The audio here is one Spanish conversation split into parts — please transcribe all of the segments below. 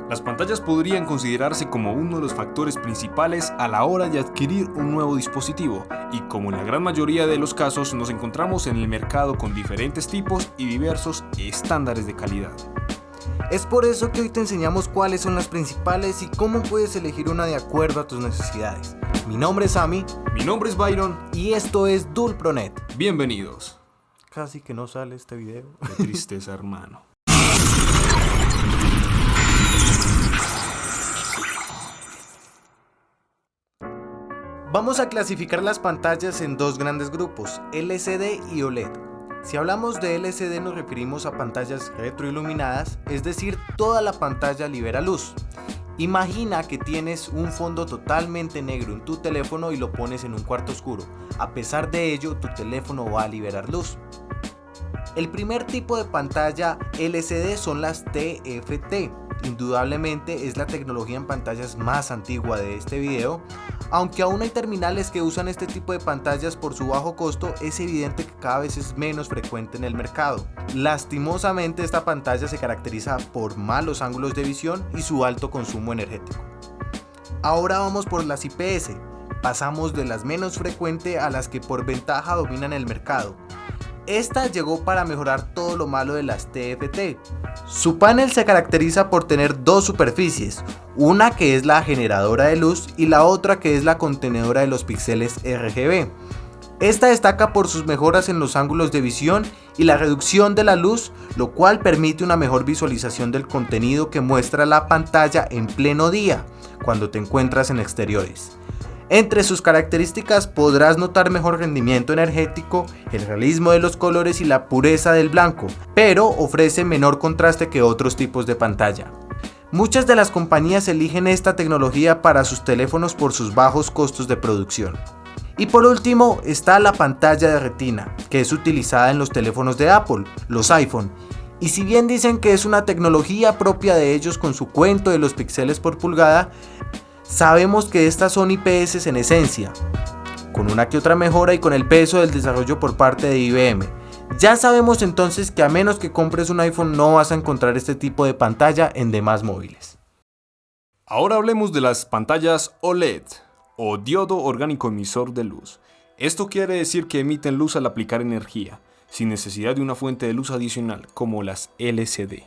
Las pantallas podrían considerarse como uno de los factores principales a la hora de adquirir un nuevo dispositivo, y como en la gran mayoría de los casos nos encontramos en el mercado con diferentes tipos y diversos estándares de calidad. Es por eso que hoy te enseñamos cuáles son las principales y cómo puedes elegir una de acuerdo a tus necesidades. Mi nombre es Ami. Mi nombre es Byron. Y esto es Dulpronet. Bienvenidos. Casi que no sale este video. Qué tristeza, hermano. Vamos a clasificar las pantallas en dos grandes grupos, LCD y OLED. Si hablamos de LCD nos referimos a pantallas retroiluminadas, es decir, toda la pantalla libera luz. Imagina que tienes un fondo totalmente negro en tu teléfono y lo pones en un cuarto oscuro. A pesar de ello, tu teléfono va a liberar luz. El primer tipo de pantalla LCD son las TFT. Indudablemente es la tecnología en pantallas más antigua de este video. Aunque aún hay terminales que usan este tipo de pantallas por su bajo costo, es evidente que cada vez es menos frecuente en el mercado. Lastimosamente, esta pantalla se caracteriza por malos ángulos de visión y su alto consumo energético. Ahora vamos por las IPS. Pasamos de las menos frecuentes a las que por ventaja dominan el mercado. Esta llegó para mejorar todo lo malo de las TFT. Su panel se caracteriza por tener dos superficies, una que es la generadora de luz y la otra que es la contenedora de los píxeles RGB. Esta destaca por sus mejoras en los ángulos de visión y la reducción de la luz, lo cual permite una mejor visualización del contenido que muestra la pantalla en pleno día, cuando te encuentras en exteriores. Entre sus características podrás notar mejor rendimiento energético, el realismo de los colores y la pureza del blanco, pero ofrece menor contraste que otros tipos de pantalla. Muchas de las compañías eligen esta tecnología para sus teléfonos por sus bajos costos de producción. Y por último está la pantalla de retina, que es utilizada en los teléfonos de Apple, los iPhone. Y si bien dicen que es una tecnología propia de ellos con su cuento de los píxeles por pulgada, sabemos que estas son IPS en esencia, con una que otra mejora y con el peso del desarrollo por parte de IBM. Ya sabemos entonces que a menos que compres un iPhone no vas a encontrar este tipo de pantalla en demás móviles. Ahora hablemos de las pantallas OLED, o diodo orgánico emisor de luz. Esto quiere decir que emiten luz al aplicar energía, sin necesidad de una fuente de luz adicional, como las LCD.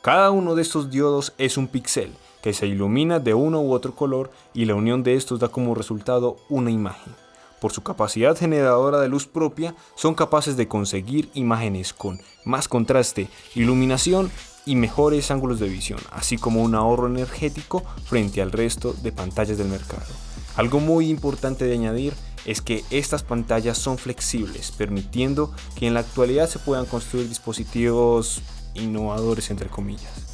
Cada uno de estos diodos es un píxel, que se ilumina de uno u otro color y la unión de estos da como resultado una imagen. Por su capacidad generadora de luz propia, son capaces de conseguir imágenes con más contraste, iluminación y mejores ángulos de visión, así como un ahorro energético frente al resto de pantallas del mercado. Algo muy importante de añadir es que estas pantallas son flexibles, permitiendo que en la actualidad se puedan construir dispositivos innovadores entre comillas.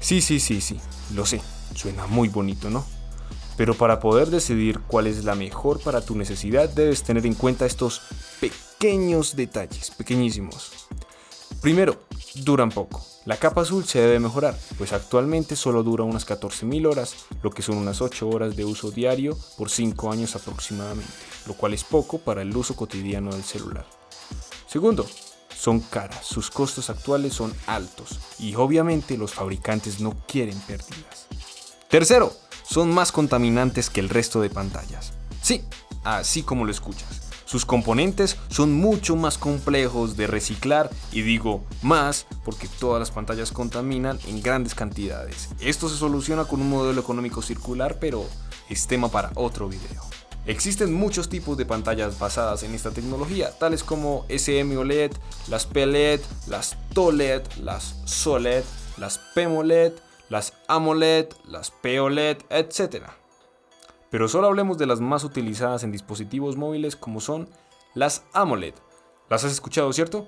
Sí, lo sé, suena muy bonito, ¿no? Pero para poder decidir cuál es la mejor para tu necesidad debes tener en cuenta estos pequeños detalles, pequeñísimos. Primero, duran poco. La capa azul se debe mejorar, pues actualmente solo dura unas 14.000 horas, lo que son unas 8 horas de uso diario por 5 años aproximadamente, lo cual es poco para el uso cotidiano del celular. Segundo, son caras, sus costos actuales son altos y obviamente los fabricantes no quieren pérdidas. Tercero, son más contaminantes que el resto de pantallas. Sí, así como lo escuchas. Sus componentes son mucho más complejos de reciclar y digo más porque todas las pantallas contaminan en grandes cantidades. Esto se soluciona con un modelo económico circular, pero es tema para otro video. Existen muchos tipos de pantallas basadas en esta tecnología, tales como SM-OLED, las PLED, las TOLED, las SOLED, las PMOLED, las AMOLED, las POLED, etc. Pero solo hablemos de las más utilizadas en dispositivos móviles, como son las AMOLED. ¿Las has escuchado, cierto?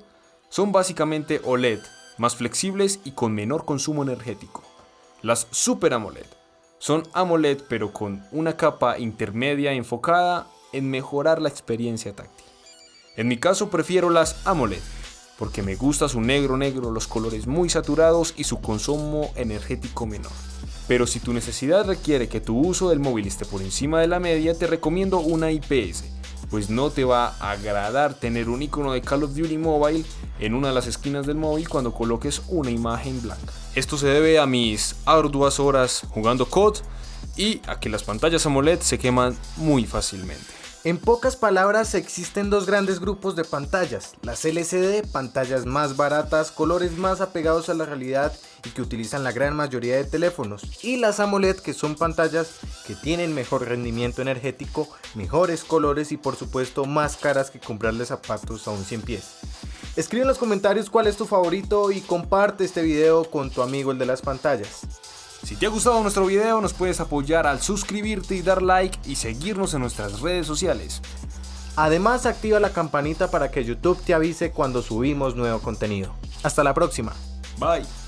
Son básicamente OLED, más flexibles y con menor consumo energético. Las Super AMOLED son AMOLED pero con una capa intermedia enfocada en mejorar la experiencia táctil. En mi caso prefiero las AMOLED porque me gusta su negro, los colores muy saturados y su consumo energético menor. Pero si tu necesidad requiere que tu uso del móvil esté por encima de la media, te recomiendo una IPS, pues no te va a agradar tener un icono de Call of Duty Mobile en una de las esquinas del móvil cuando coloques una imagen blanca. Esto se debe a mis arduas horas jugando COD y a que las pantallas AMOLED se queman muy fácilmente. En pocas palabras, existen dos grandes grupos de pantallas: las LCD, pantallas más baratas, colores más apegados a la realidad y que utilizan la gran mayoría de teléfonos, y las AMOLED, que son pantallas que tienen mejor rendimiento energético, mejores colores y por supuesto más caras que comprarle zapatos a un 100 pies. Escribe en los comentarios cuál es tu favorito y comparte este video con tu amigo el de las pantallas. Si te ha gustado nuestro video, nos puedes apoyar al suscribirte y dar like y seguirnos en nuestras redes sociales. Además, activa la campanita para que YouTube te avise cuando subimos nuevo contenido. Hasta la próxima. Bye.